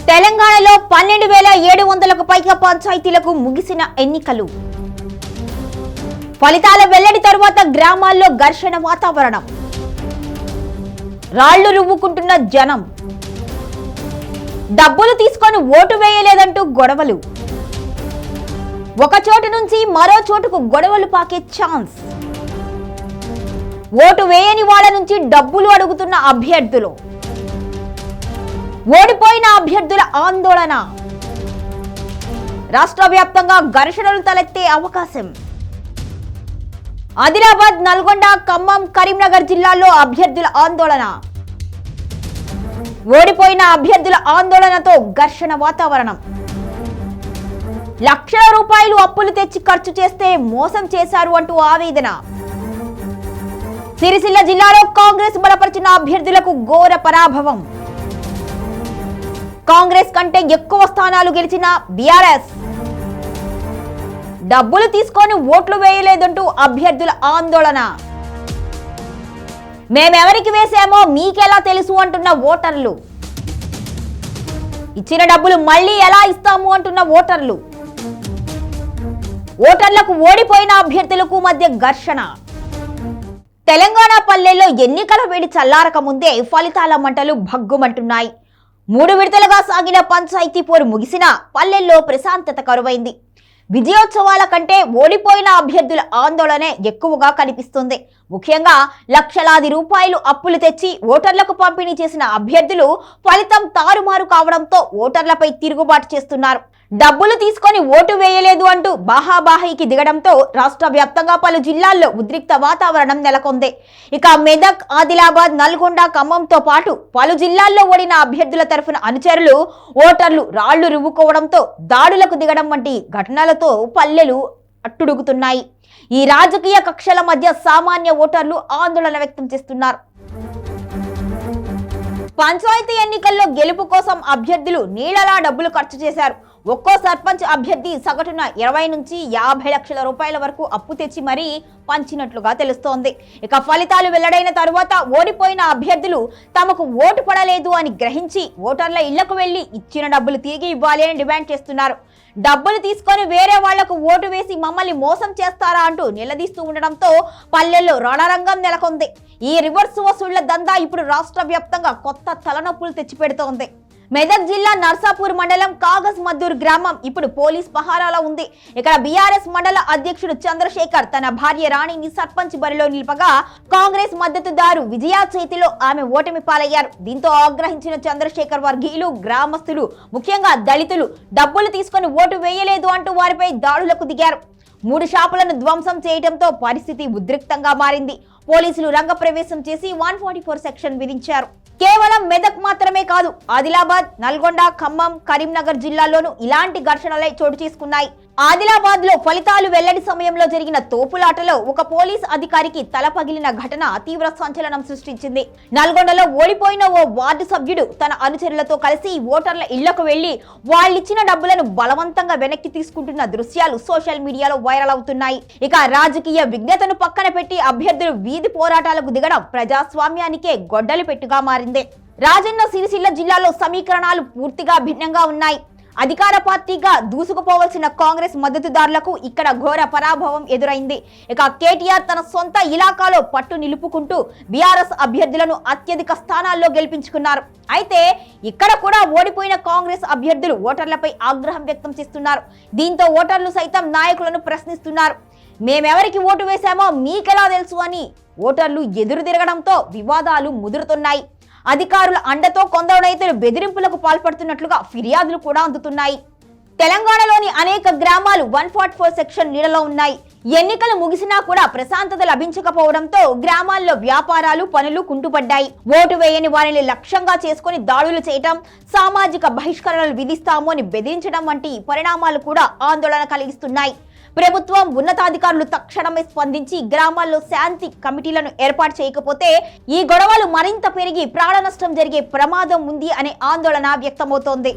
తెలంగాణలో 12,700కు పైగా పంచాయతీలకు ముగిసిన ఎన్నికలు. ఫలితాల వెల్లడి తరువాత గ్రామాల్లో ఘర్షణ వాతావరణం. రాళ్లు రువ్వుకుంటున్న జనం. డబ్బులు తీసుకొని ఓటు వేయలేదంటూ గొడవలు. ఒక చోటు నుంచి మరో చోటుకు గొడవలు పాకే ఛాన్స్. ఓటు వేయని వాళ్ళ నుంచి డబ్బులు అడుగుతున్న అభ్యర్థులు. ఓడిపోయిన అభ్యర్థుల ఆందోళన. రాష్ట్ర వ్యాప్తంగా ఘర్షణలు తలెత్తే అవకాశం. ఆదిలాబాద్, నల్గొండ, ఖమ్మం, కరీంనగర్ జిల్లాల్లో అభ్యర్థుల ఆందోళన. ఓడిపోయిన అభ్యర్థుల ఆందోళనతో ఘర్షణ వాతావరణం. లక్షల రూపాయలు అప్పులు తెచ్చి ఖర్చు చేస్తే మోసం చేశారు అంటూ ఆవేదన. సిరిసిల్ల జిల్లాలో కాంగ్రెస్ బలపరిచిన అభ్యర్థులకు ఘోర పరాభవం. కాంగ్రెస్ కంటే ఎక్కువ స్థానాలు గెలిచిన బీఆర్ఎస్. డబ్బులు తీసుకొని ఓట్లు వేయలేదంటూ అభ్యర్థుల ఆందోళన. మేమెవరికి వేసామో మీకెలా తెలుసు అంటున్న ఓటర్లు. ఇచ్చిన డబ్బులు మళ్ళీ ఎలా ఇస్తాము అంటున్న ఓటర్లు. ఓటర్లకు ఓడిపోయిన అభ్యర్థులకు మధ్య ఘర్షణ. తెలంగాణ పల్లెల్లో ఎన్నికల వేడి చల్లారక ముందే ఫలితాల మంటలు భగ్గుమంటున్నాయి. 3 విడతలుగా సాగిన పంచాయతీ పోరు ముగిసినా పల్లెల్లో ప్రశాంతత కరువైంది. విజయోత్సవాల కంటే ఓడిపోయిన అభ్యర్థుల ఆందోళనే ఎక్కువగా కనిపిస్తుంది. ముఖ్యంగా లక్షలాది రూపాయలు అప్పులు తెచ్చి ఓటర్లకు పంపిణీ చేసిన అభ్యర్థులు ఫలితం తారుమారు కావడంతో ఓటర్లపై తిరుగుబాటు చేస్తున్నారు. డబ్బులు తీసుకొని ఓటు వేయలేదు అంటూ బాహాబాహీకి దిగడంతో రాష్ట్ర వ్యాప్తంగా పలు జిల్లాల్లో ఉద్రిక్త వాతావరణం నెలకొంది. ఇక మెదక్, ఆదిలాబాద్, నల్గొండ, ఖమ్మంతో పాటు పలు జిల్లాల్లో ఓడిన అభ్యర్థుల తరఫున అనుచరులు, ఓటర్లు రాళ్లు రువ్వుకోవడంతో దాడులకు దిగడం వంటి ఘటనలతో పల్లెలు అట్టుడుగుతున్నాయి. ఈ రాజకీయ కక్షల మధ్య సామాన్య ఓటర్లు ఆందోళన వ్యక్తం చేస్తున్నారు. పంచాయతీ ఎన్నికల్లో గెలుపు కోసం అభ్యర్థులు నీళ్లలా డబ్బులు ఖర్చు చేశారు. ఒక్కో సర్పంచ్ అభ్యర్థి సగటున 20 నుంచి 50 లక్షల రూపాయల వరకు అప్పు తెచ్చి మరీ పంచినట్లుగా తెలుస్తోంది. ఇక ఫలితాలు వెల్లడైన తరువాత ఓడిపోయిన అభ్యర్థులు తమకు ఓటు పడలేదు అని గ్రహించి ఓటర్ల ఇళ్లకు వెళ్లి ఇచ్చిన డబ్బులు తిరిగి ఇవ్వాలి అని డిమాండ్ చేస్తున్నారు. డబ్బులు తీసుకొని వేరే వాళ్లకు ఓటు వేసి మమ్మల్ని మోసం చేస్తారా అంటూ నిలదీస్తూ ఉండడంతో పల్లెల్లో రణరంగం నెలకొంది. ఈ రివర్స్ వసూళ్ల దందా ఇప్పుడు రాష్ట్ర వ్యాప్తంగా కొత్త తలనొప్పులు తెచ్చిపెడుతోంది. మెదక్ జిల్లా నర్సాపూర్ మండలం కాగజ్ మద్దూర్ గ్రామం ఇప్పుడు పోలీస్ పహారాలో ఉంది. ఇక్కడ బీఆర్ఎస్ మండల అధ్యక్షుడు చంద్రశేఖర్ తన భార్య రాణిని సర్పంచ్ బరిలో నిలపగా కాంగ్రెస్ మద్దతుదారు విజయ చేతిలో ఆమె ఓటమి పాలయ్యారు. దీంతో ఆగ్రహించిన చంద్రశేఖర్ వర్గీయులు, గ్రామస్తులు, ముఖ్యంగా దళితులు డబ్బులు తీసుకొని ఓటు వేయలేదు అంటూ వారిపై దాడులకు దిగారు. 3 షాపులను ధ్వంసం చేయడంతో పరిస్థితి ఉద్రిక్తంగా మారింది. పోలీసులు రంగప్రవేశం చేసి 144 సెక్షన్ విధించారు. కేవలం మెదక్ మాత్రమే కాదు, ఆదిలాబాద్, నల్గొండ, ఖమ్మం, కరీంనగర్ జిల్లాల్లోనూ ఇలాంటి ఘర్షణలే చోటు చేసుకున్నాయి. ఆదిలాబాద్ లో ఫలితాలు వెల్లడి సమయంలో జరిగిన తోపులాటలో ఒక పోలీస్ అధికారికి తల పగిలిన ఘటన తీవ్ర సంచలనం సృష్టించింది. నల్గొండలో ఓడిపోయిన ఓ వార్డు సభ్యుడు తన అనుచరులతో కలిసి ఓటర్ల ఇళ్లకు వెళ్లి వాళ్ళిచ్చిన డబ్బులను బలవంతంగా వెనక్కి తీసుకుంటున్న దృశ్యాలు సోషల్ మీడియాలో వైరల్ అవుతున్నాయి. ఇక రాజకీయ విజ్ఞతను పక్కన పెట్టి అభ్యర్థులు వీధి పోరాటాలకు దిగడం ప్రజాస్వామ్యానికే గొడ్డలి పెట్టుగా మారింది. రాజన్న సిరిసిల్ల జిల్లాలో సమీకరణాలు పూర్తిగా భిన్నంగా ఉన్నాయి. అధికార పార్టీగా దూసుకుపోవలసిన కాంగ్రెస్ మద్దతుదారులకు ఇక్కడ ఘోర పరాభవం ఎదురైంది. ఇక కేటీఆర్ తన సొంత ఇలాకాలో పట్టు నిలుపుకుంటూ బీఆర్ఎస్ అభ్యర్థులను అత్యధిక స్థానాల్లో గెలిపించుకున్నారు. అయితే ఇక్కడ కూడా ఓడిపోయిన కాంగ్రెస్ అభ్యర్థులు ఓటర్లపై ఆగ్రహం వ్యక్తం చేస్తున్నారు. దీంతో ఓటర్లు సైతం నాయకులను ప్రశ్నిస్తున్నారు. మేమెవరికి ఓటు వేశామో మీకెలా తెలుసు అని ఓటర్లు ఎదురు తిరగడంతో వివాదాలు ముదురుతున్నాయి. అధికారుల అండతో కొందరు రైతులు బెదిరింపులకు పాల్పడుతున్నట్లుగా ఫిర్యాదులు కూడా అందుతున్నాయి. తెలంగాణలోని అనేక గ్రామాలు 144 సెక్షన్ నీడలో ఉన్నాయి. ఎన్నికలు ముగిసినా కూడా ప్రశాంతత లభించకపోవడంతో గ్రామాల్లో వ్యాపారాలు, పనులు కుంటుపడ్డాయి. ఓటు వేయని వారిని లక్ష్యంగా చేసుకుని దాడులు చేయటం, సామాజిక బహిష్కరణలు విధిస్తాము అని బెదిరించడం వంటి పరిణామాలు కూడా ఆందోళన కలిగిస్తున్నాయి. ప్రభుత్వం, ఉన్నతాధికారులు తక్షణమే స్పందించి గ్రామాల్లో శాంతి కమిటీలను ఏర్పాటు చేయకపోతే ఈ గొడవలు మరింత పెరిగి ప్రాణ నష్టం జరిగే ప్రమాదం ఉంది అనే ఆందోళన వ్యక్తమవుతోంది.